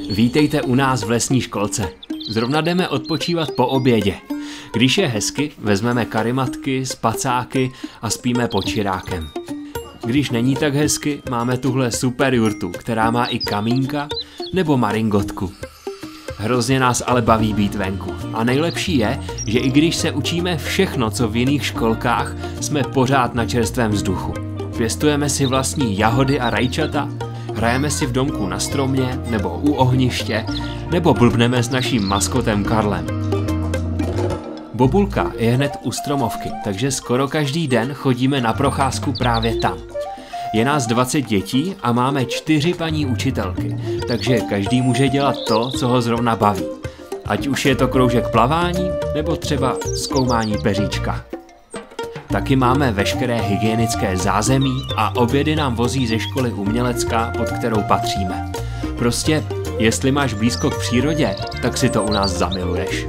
Vítejte u nás v lesní školce. Zrovna jdeme odpočívat po obědě. Když je hezky, vezmeme karimatky, spacáky a spíme pod čirákem. Když není tak hezky, máme tuhle super jurtu, která má i kamínka nebo maringotku. Hrozně nás ale baví být venku. A nejlepší je, že i když se učíme všechno, co v jiných školkách, jsme pořád na čerstvém vzduchu. Pěstujeme si vlastní jahody a rajčata, hrajeme si v domku na stromě nebo u ohniště, nebo blbneme s naším maskotem Karlem. Bobulka je hned u stromovky, takže skoro každý den chodíme na procházku právě tam. Je nás 20 dětí a máme 4 paní učitelky, takže každý může dělat to, co ho zrovna baví. Ať už je to kroužek plavání, nebo třeba zkoumání peříčka. Taky máme veškeré hygienické zázemí a obědy nám vozí ze školy umělecká, pod kterou patříme. Prostě, jestli máš blízko k přírodě, tak si to u nás zamiluješ.